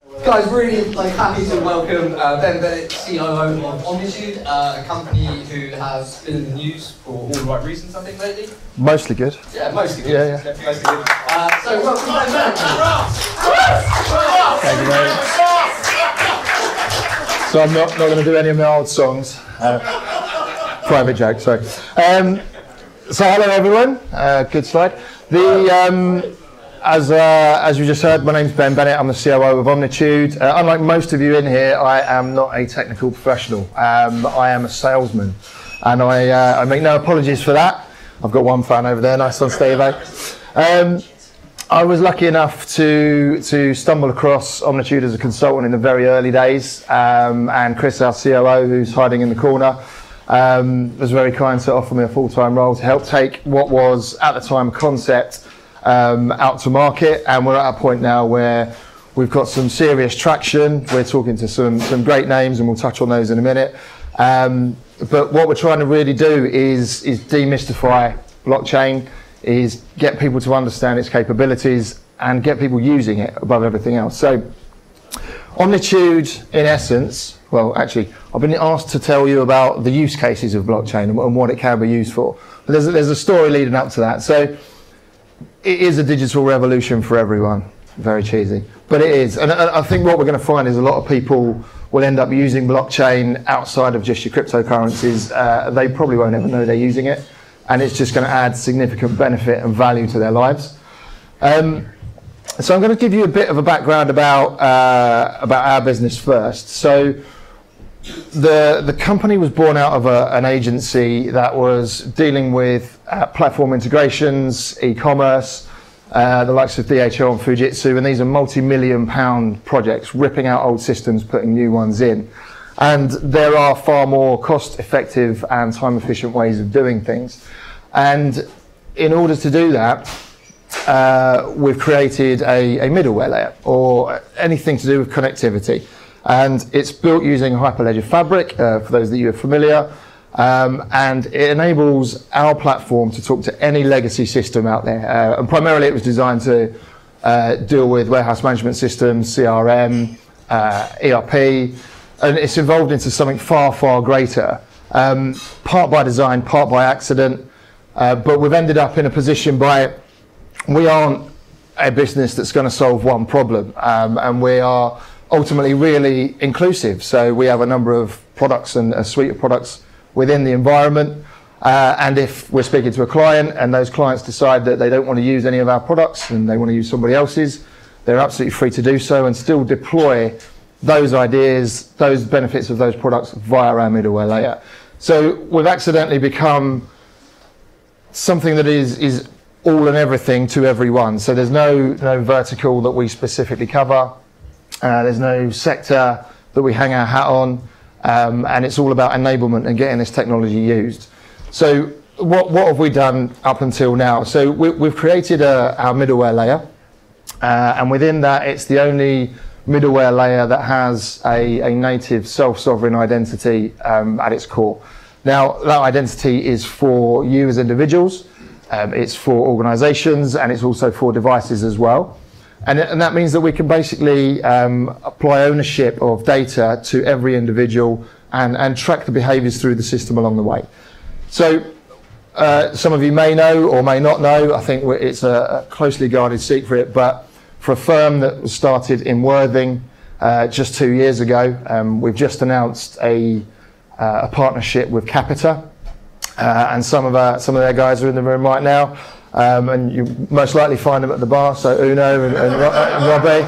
Guys, really happy to welcome Bennett, COO of Omnitude, a company who has been in the news for all the right reasons, I think, lately. Mostly good. Yeah, mostly good. Yeah. Mostly good. So welcome, Bennett. Thank you, mate. So I'm not going to do any of my old songs. Private joke, sorry. So hello everyone. Good slide. As you just heard, my name's Bennett. I'm the COO of Omnitude. Unlike most of you in here, I am not a technical professional. I am a salesman, and I make no apologies for that. I've got one fan over there, nice one, Steve. I was lucky enough to stumble across Omnitude as a consultant in the very early days, and Chris, our COO, who's hiding in the corner, was very kind to offer me a full-time role to help take what was at the time a concept out to market, and we're at a point now where we've got some serious traction. We're talking to some great names, and we'll touch on those in a minute. But what we're trying to really do is demystify blockchain, is get people to understand its capabilities and get people using it above everything else. So Omnitude, in essence, well, actually, I've been asked to tell you about the use cases of blockchain and what it can be used for. But there's a story leading up to that. So it is a digital revolution for everyone. Very cheesy, but it is. And I think what we're going to find is a lot of people will end up using blockchain outside of just your cryptocurrencies. They probably won't ever know they're using it, and it's just going to add significant benefit and value to their lives. So I'm going to give you a bit of a background about our business first. So the company was born out of an agency that was dealing with platform integrations, e-commerce, the likes of DHL and Fujitsu, and these are multi-million-pound projects, ripping out old systems, putting new ones in. And there are far more cost-effective and time-efficient ways of doing things. And in order to do that, we've created a middleware layer, or anything to do with connectivity. And it's built using Hyperledger Fabric, for those that you are familiar, and it enables our platform to talk to any legacy system out there. And primarily it was designed to deal with warehouse management systems, CRM, ERP, and it's evolved into something far, far greater, part by design, part by accident, but we've ended up in a position by we aren't a business that's going to solve one problem, and we are ultimately really inclusive. So we have a number of products and a suite of products within the environment, and if we're speaking to a client and those clients decide that they don't want to use any of our products and they want to use somebody else's, they're absolutely free to do so and still deploy those ideas, those benefits of those products via our middleware layer. So we've accidentally become something that is all and everything to everyone. So there's no vertical that we specifically cover. There's no sector that we hang our hat on, and it's all about enablement and getting this technology used. So what have we done up until now? So we've created our middleware layer, and within that it's the only middleware layer that has a native self-sovereign identity at its core. Now that identity is for you as individuals, it's for organizations, and it's also for devices as well. And that means that we can basically apply ownership of data to every individual and track the behaviors through the system along the way. So some of you may know or may not know, I think it's a closely guarded secret, but for a firm that was started in Worthing just 2 years ago, we've just announced a partnership with Capita, and some of their guys are in the room right now. And you most likely find them at the bar, so Uno and Robbie.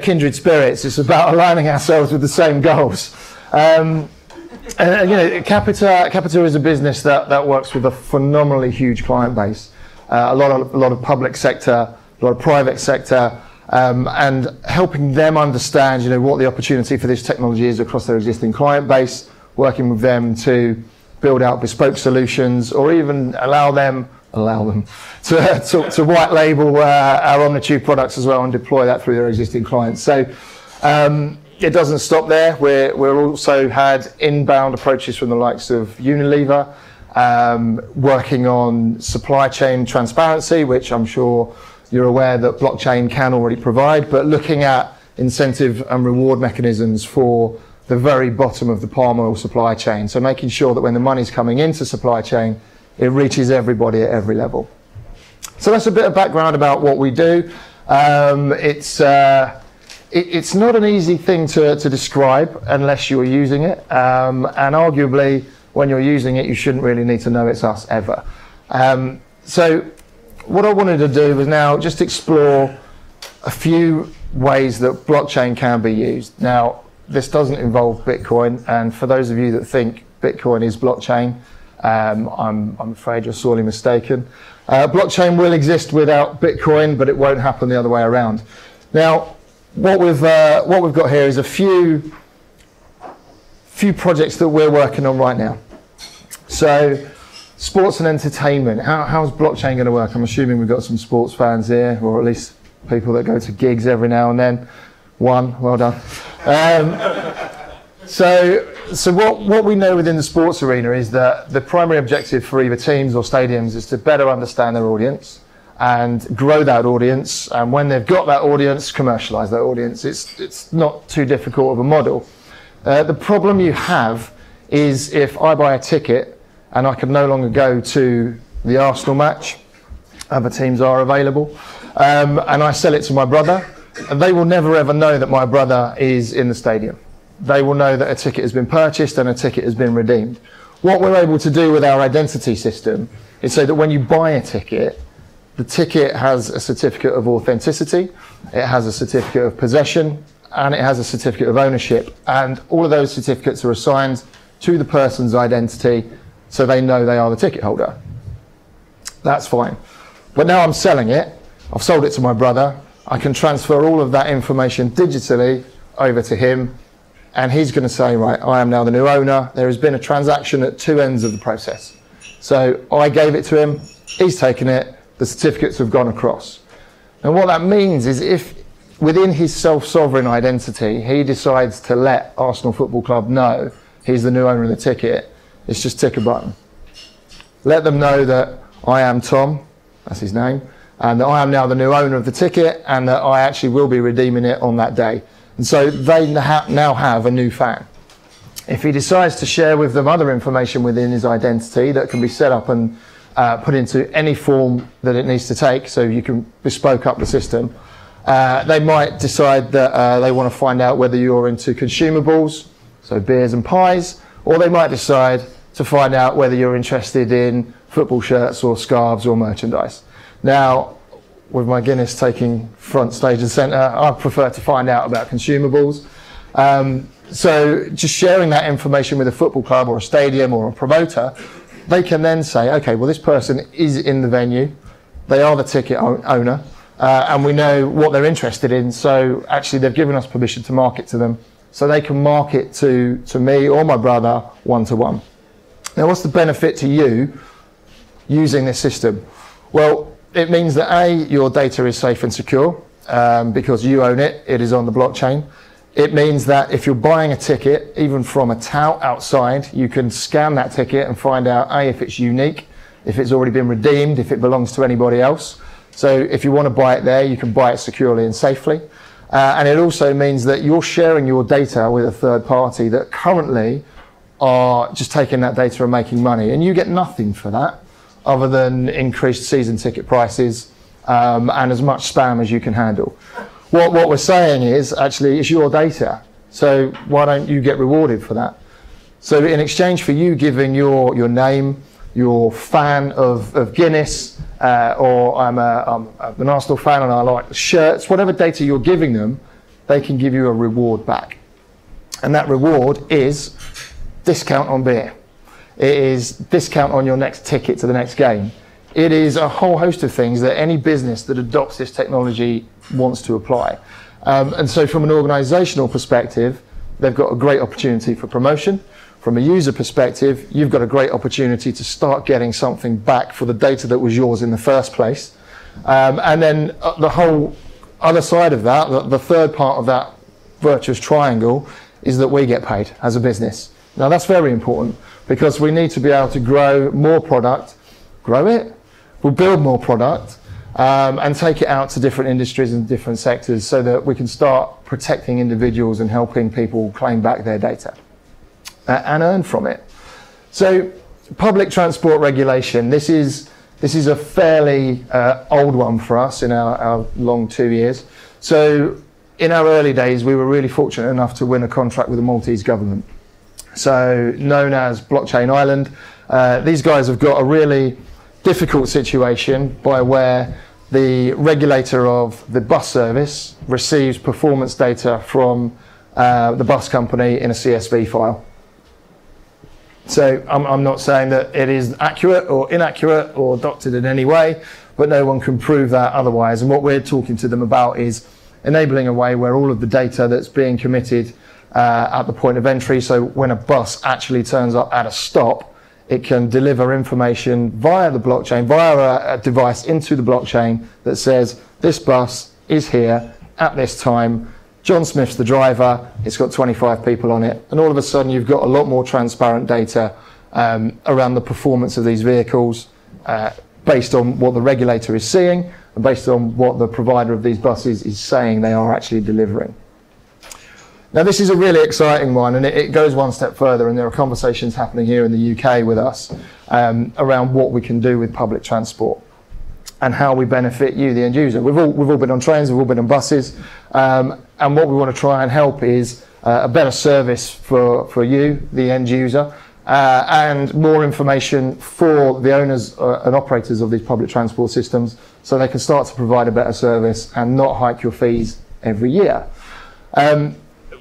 Kindred spirits. It's about aligning ourselves with the same goals. Capita is a business that works with a phenomenally huge client base. A lot of public sector, a lot of private sector, and helping them understand, what the opportunity for this technology is across their existing client base, working with them to build out bespoke solutions, or even allow them to white label our Omnitude products as well and deploy that through their existing clients. So it doesn't stop there. We're also had inbound approaches from the likes of Unilever, working on supply chain transparency, which I'm sure you're aware that blockchain can already provide, but looking at incentive and reward mechanisms for the very bottom of the palm oil supply chain. So making sure that when the money's coming into supply chain, it reaches everybody at every level. So that's a bit of background about what we do. It's not an easy thing to describe unless you're using it. And arguably, when you're using it, you shouldn't really need to know it's us ever. So what I wanted to do was now just explore a few ways that blockchain can be used. Now, this doesn't involve Bitcoin, and for those of you that think Bitcoin is blockchain, I'm afraid you're sorely mistaken. Blockchain will exist without Bitcoin, but it won't happen the other way around. Now, what we've got here is a few projects that we're working on right now. So, sports and entertainment. How's blockchain going to work? I'm assuming we've got some sports fans here, or at least people that go to gigs every now and then. One, well done. So what we know within the sports arena is that the primary objective for either teams or stadiums is to better understand their audience and grow that audience. And when they've got that audience, commercialize that audience. It's not too difficult of a model. The problem you have is if I buy a ticket and I can no longer go to the Arsenal match, other teams are available, and I sell it to my brother, they will never ever know that my brother is in the stadium. They will know that a ticket has been purchased and a ticket has been redeemed. What we're able to do with our identity system is so that when you buy a ticket, the ticket has a certificate of authenticity, it has a certificate of possession, and it has a certificate of ownership. And all of those certificates are assigned to the person's identity so they know they are the ticket holder. That's fine. But now I'm selling it, I've sold it to my brother, I can transfer all of that information digitally over to him, and he's going to say, right, I am now the new owner. There has been a transaction at two ends of the process. So I gave it to him, he's taken it, the certificates have gone across. And what that means is if within his self-sovereign identity, he decides to let Arsenal Football Club know he's the new owner of the ticket, it's just tick a button. Let them know that I am Tom, that's his name, and that I am now the new owner of the ticket and that I actually will be redeeming it on that day. And so they now have a new fan. If he decides to share with them other information within his identity that can be set up and put into any form that it needs to take, so you can bespoke up the system, they might decide that they want to find out whether you're into consumables, so beers and pies, or they might decide to find out whether you're interested in football shirts or scarves or merchandise. Now, with my Guinness taking front stage and centre, I prefer to find out about consumables. So just sharing that information with a football club or a stadium or a promoter, they can then say, okay, well, this person is in the venue, they are the ticket owner, and we know what they're interested in, so actually they've given us permission to market to them, so they can market to me or my brother one-to-one. Now, what's the benefit to you using this system? Well, it means that A, your data is safe and secure, because you own it, it is on the blockchain. It means that if you're buying a ticket, even from a tout outside, you can scan that ticket and find out A, if it's unique, if it's already been redeemed, if it belongs to anybody else. So if you want to buy it there, you can buy it securely and safely. And it also means that you're sharing your data with a third party that currently are just taking that data and making money. And you get nothing for that other than increased season ticket prices and as much spam as you can handle. What we're saying is, actually, it's your data, so why don't you get rewarded for that? So in exchange for you giving your name, your fan of Guinness, or I'm an Arsenal fan and I like the shirts, whatever data you're giving them, they can give you a reward back. And that reward is discount on beer. It is discount on your next ticket to the next game. It is a whole host of things that any business that adopts this technology wants to apply. And so from an organizational perspective, they've got a great opportunity for promotion. From a user perspective, you've got a great opportunity to start getting something back for the data that was yours in the first place. And then the whole other side of that, the third part of that virtuous triangle, is that we get paid as a business. Now that's very important because we need to be able to grow more product, grow it, we'll build more product, and take it out to different industries and different sectors so that we can start protecting individuals and helping people claim back their data and earn from it. So public transport regulation, this is a fairly old one for us in our long 2 years. So in our early days, we were really fortunate enough to win a contract with the Maltese government. So known as Blockchain Island, these guys have got a really difficult situation by where the regulator of the bus service receives performance data from the bus company in a CSV file. So I'm not saying that it is accurate or inaccurate or doctored in any way, but no one can prove that otherwise. And what we're talking to them about is enabling a way where all of the data that's being committed at the point of entry, so when a bus actually turns up at a stop, it can deliver information via the blockchain, via a device into the blockchain that says, this bus is here at this time, John Smith's the driver, it's got 25 people on it, and all of a sudden you've got a lot more transparent data around the performance of these vehicles based on what the regulator is seeing and based on what the provider of these buses is saying they are actually delivering. Now this is a really exciting one, and it goes one step further, and there are conversations happening here in the UK with us around what we can do with public transport and how we benefit you, the end user. We've all been on trains, we've all been on buses, and what we want to try and help is a better service for you, the end user, and more information for the owners and operators of these public transport systems so they can start to provide a better service and not hike your fees every year.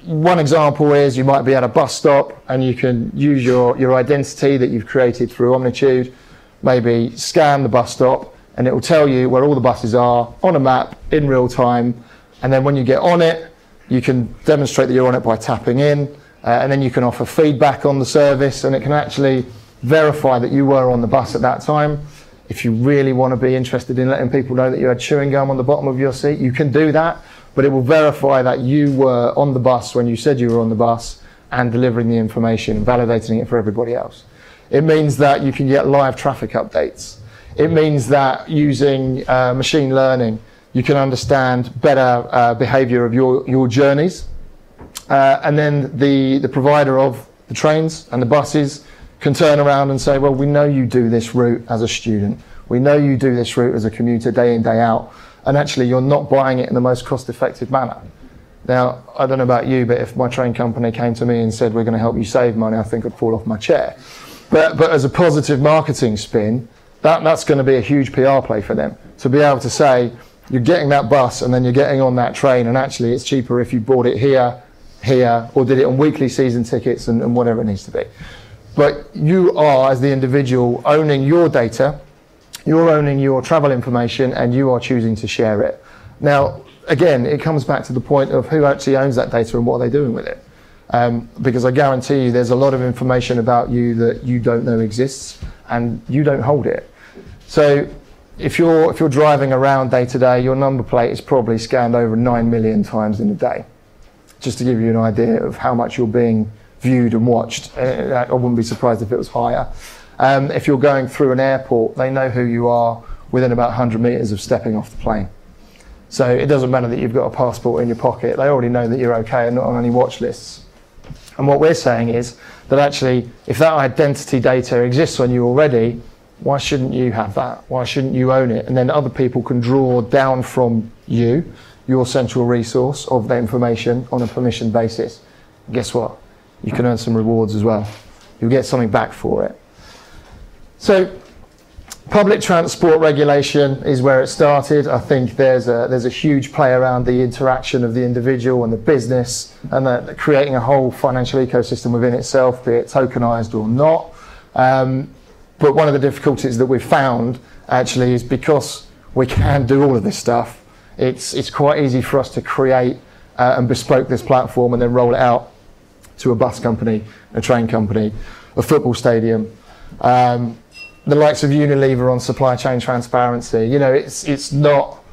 One example is you might be at a bus stop and you can use your identity that you've created through Omnitude, maybe scan the bus stop, and it will tell you where all the buses are on a map in real time. And then when you get on it, you can demonstrate that you're on it by tapping in, and then you can offer feedback on the service, and it can actually verify that you were on the bus at that time. If you really want to be interested in letting people know that you had chewing gum on the bottom of your seat, you can do that. But it will verify that you were on the bus when you said you were on the bus and delivering the information and validating it for everybody else. It means that you can get live traffic updates. It means that using machine learning, you can understand better behavior of your journeys. And then the provider of the trains and the buses can turn around and say, well, we know you do this route as a student. We know you do this route as a commuter day in, day out. And actually you're not buying it in the most cost-effective manner. Now, I don't know about you, but if my train company came to me and said, we're going to help you save money, I think I'd fall off my chair. But as a positive marketing spin, that's going to be a huge PR play for them. To be able to say, you're getting that bus and then you're getting on that train, and actually it's cheaper if you bought it here, or did it on weekly season tickets and whatever it needs to be. But you are, as the individual, owning your data, you're owning your travel information, and you are choosing to share it. Now, again, it comes back to the point of who actually owns that data and what are they doing with it. Because I guarantee you there's a lot of information about you that you don't know exists, and you don't hold it. So if you're driving around day to day, your number plate is probably scanned over 9 million times in a day. Just to give you an idea of how much you're being viewed and watched. I wouldn't be surprised if it was higher. If you're going through an airport, they know who you are within about 100 meters of stepping off the plane. So it doesn't matter that you've got a passport in your pocket. They already know that you're okay and not on any watch lists. And what we're saying is that actually, if that identity data exists on you already, why shouldn't you have that? Why shouldn't you own it? And then other people can draw down from you, your central resource of the information on a permission basis. And guess what? You can earn some rewards as well. You'll get something back for it. So public transport regulation is where it started. I think there's a huge play around the interaction of the individual and the business, and creating a whole financial ecosystem within itself, be it tokenized or not. But one of the difficulties that we've found actually is because we can do all of this stuff, it's quite easy for us to create and bespoke this platform and then roll it out to a bus company, a train company, a football stadium, the likes of Unilever on supply chain transparency. You know, it's not,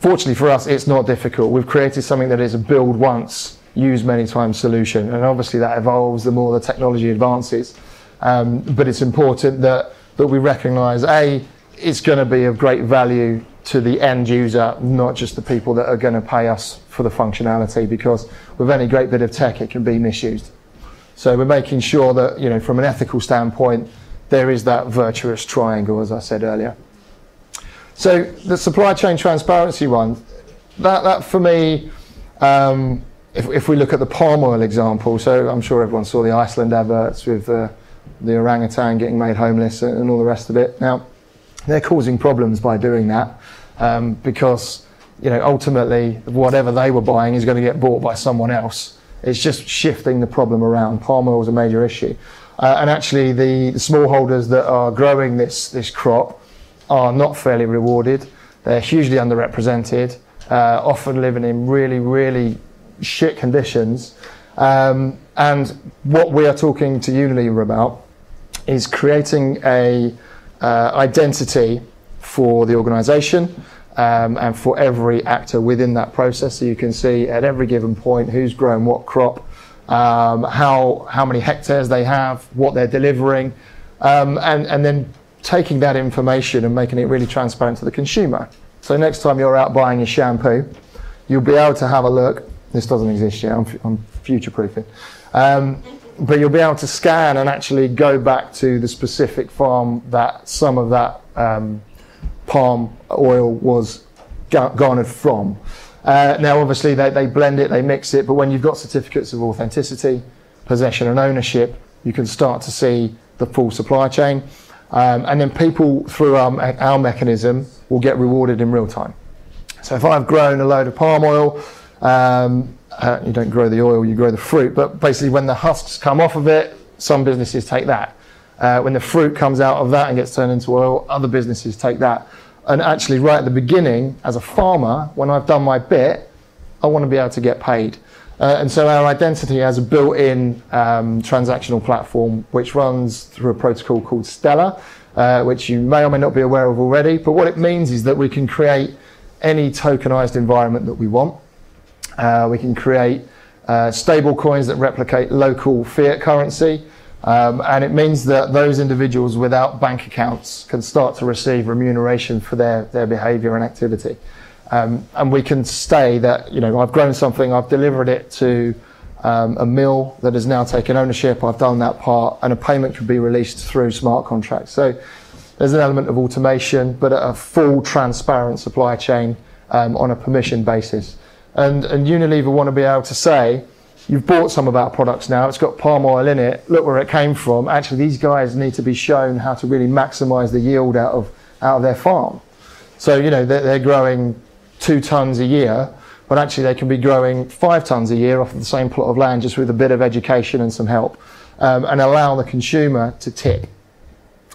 fortunately for us, it's not difficult. We've created something that is a build once, use many times solution, and obviously that evolves the more the technology advances. But it's important that we recognise, A, it's going to be of great value to the end user, not just the people that are going to pay us for the functionality, because with any great bit of tech, it can be misused. So we're making sure that, you know, from an ethical standpoint, there is that virtuous triangle, as I said earlier. So the supply chain transparency one, that for me, if we look at the palm oil example, so I'm sure everyone saw the Iceland adverts with the orangutan getting made homeless and all the rest of it. Now, they're causing problems by doing that, because, you know, ultimately whatever they were buying is going to get bought by someone else. It's just shifting the problem around. Palm oil is a major issue. And actually the smallholders that are growing this crop are not fairly rewarded. They're hugely underrepresented, often living in really, really shit conditions. And what we are talking to Unilever about is creating a identity for the organisation, and for every actor within that process. So you can see at every given point who's growing what crop, how many hectares they have, what they're delivering, and then taking that information and making it really transparent to the consumer. So next time you're out buying your shampoo, you'll be able to have a look. This doesn't exist yet, I'm future-proofing. But you'll be able to scan and actually go back to the specific farm that some of that palm oil was garnered from. Now, obviously, they blend it, they mix it, but when you've got certificates of authenticity, possession and ownership, you can start to see the full supply chain. And then people, through our mechanism, will get rewarded in real time. So if I've grown a load of palm oil, you don't grow the oil, you grow the fruit, but basically when the husks come off of it, some businesses take that. When the fruit comes out of that and gets turned into oil, other businesses take that. And actually right at the beginning, as a farmer, when I've done my bit, I want to be able to get paid. And so our identity has a built-in transactional platform which runs through a protocol called Stellar, which you may or may not be aware of already. But what it means is that we can create any tokenized environment that we want. We can create stable coins that replicate local fiat currency. And it means that those individuals without bank accounts can start to receive remuneration for their behavior and activity. And we can say that, you know, I've grown something, I've delivered it to a mill that has now taken ownership, I've done that part, and a payment can be released through smart contracts. So there's an element of automation, but a full transparent supply chain on a permission basis. And Unilever want to be able to say, you've bought some of our products now, it's got palm oil in it, look where it came from. Actually, these guys need to be shown how to really maximise the yield out of their farm. So, you know, they're growing 2 tons a year, but actually they can be growing 5 tons a year off of the same plot of land, just with a bit of education and some help, and allow the consumer to tick.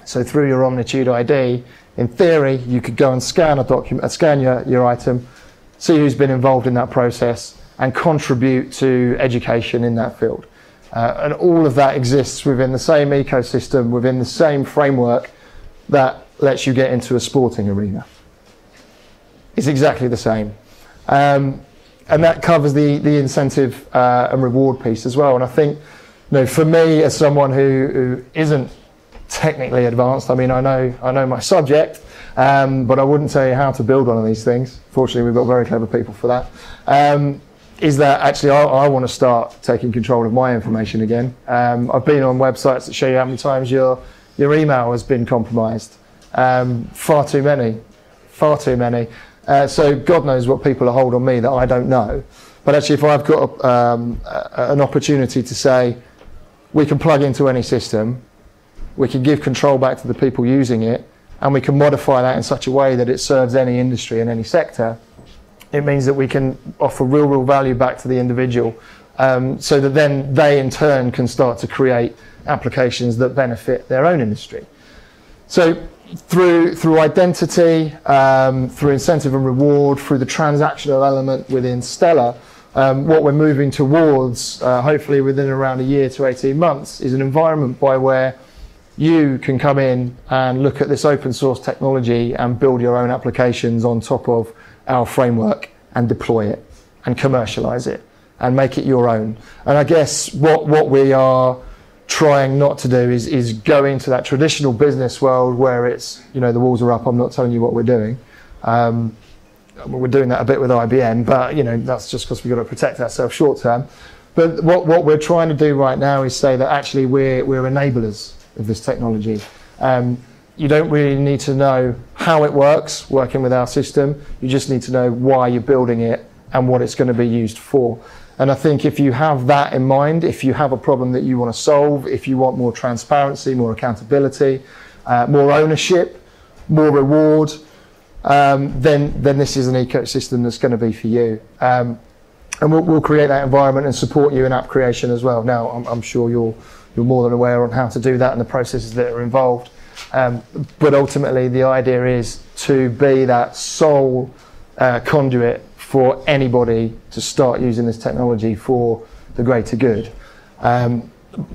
So through your Omnitude ID, in theory, you could go and scan a document, scan your item, see who's been involved in that process, and contribute to education in that field. And all of that exists within the same ecosystem, within the same framework that lets you get into a sporting arena. It's exactly the same. And that covers the incentive and reward piece as well. And I think, you know, for me, as someone who isn't technically advanced, I mean, I know my subject, but I wouldn't tell you how to build one of these things. Fortunately, we've got very clever people for that. Is that actually I want to start taking control of my information again. I've been on websites that show you how many times your email has been compromised. Far too many. So God knows what people are holding on me that I don't know. But actually, if I've got an opportunity to say, we can plug into any system, we can give control back to the people using it, and we can modify that in such a way that it serves any industry and any sector, it means that we can offer real value back to the individual, so that then they in turn can start to create applications that benefit their own industry. So through identity, through incentive and reward, through the transactional element within Stellar, what we're moving towards, hopefully within around a year to 18 months, is an environment by where you can come in and look at this open source technology and build your own applications on top of our framework and deploy it and commercialize it and make it your own. And I guess what we are trying not to do is go into that traditional business world where it's, you know, the walls are up, I'm not telling you what we're doing. We're doing that a bit with IBM, but that's just because we've got to protect ourselves short term. But what we're trying to do right now is say that actually we're enablers of this technology. You don't really need to know how it works, working with our system. You just need to know why you're building it and what it's going to be used for. And I think if you have that in mind, if you have a problem that you want to solve, if you want more transparency, more accountability, more ownership, more reward, then this is an ecosystem that's going to be for you. And we'll create that environment and support you in app creation as well. Now, I'm sure you're more than aware on how to do that and the processes that are involved. But ultimately, the idea is to be that sole conduit for anybody to start using this technology for the greater good.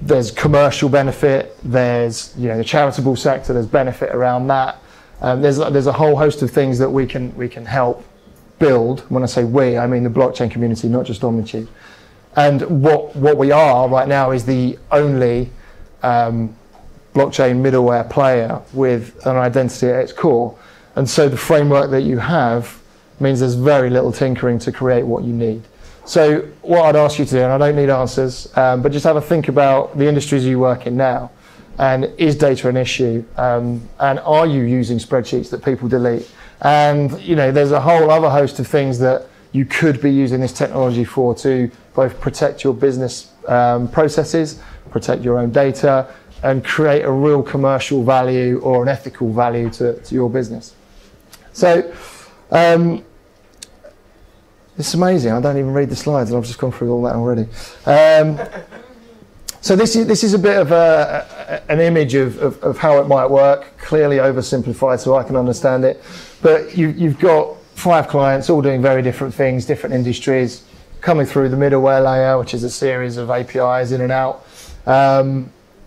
There's commercial benefit, there's the charitable sector, there's benefit around that. There's a whole host of things that we can help build. When I say we, I mean the blockchain community, not just Omnitude. And what we are right now is the only blockchain middleware player with an identity at its core. And so the framework that you have means there's very little tinkering to create what you need. So what I'd ask you to do, and I don't need answers, but just have a think about the industries you work in now. And is data an issue? And are you using spreadsheets that people delete? And there's a whole other host of things that you could be using this technology for to both protect your business processes, protect your own data, and create a real commercial value or an ethical value to your business. So it's amazing. I don't even read the slides, and I've just gone through all that already. So this is a bit of an image of how it might work, clearly oversimplified so I can understand it. But you've got 5 clients all doing very different things, different industries, coming through the middleware layer, which is a series of APIs in and out.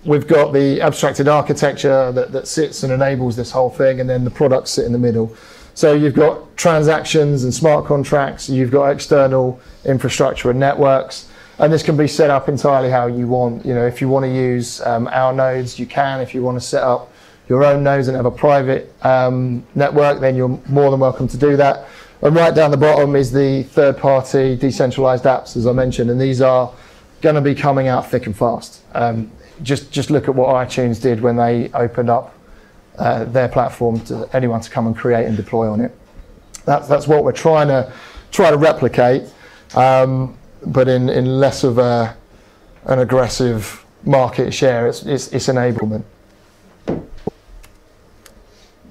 We've got the abstracted architecture that sits and enables this whole thing, and then the products sit in the middle. So you've got transactions and smart contracts, you've got external infrastructure and networks, and this can be set up entirely how you want. If you want to use our nodes, you can. If you want to set up your own nodes and have a private network, then you're more than welcome to do that. And right down the bottom is the third-party decentralized apps, as I mentioned, and these are going to be coming out thick and fast. Just look at what iTunes did when they opened up their platform to anyone to come and create and deploy on it. That's what we're trying to replicate, but in less of an aggressive market share. It's enablement.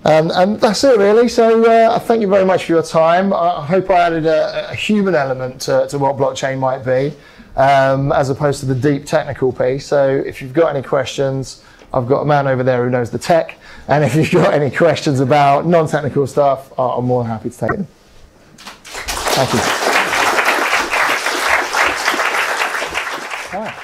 And that's it really. So I thank you very much for your time. I hope I added a human element to what blockchain might be, as opposed to the deep technical piece. So if you've got any questions, I've got a man over there who knows the tech. And if you've got any questions about non-technical stuff, I'm more than happy to take them. Thank you. All right.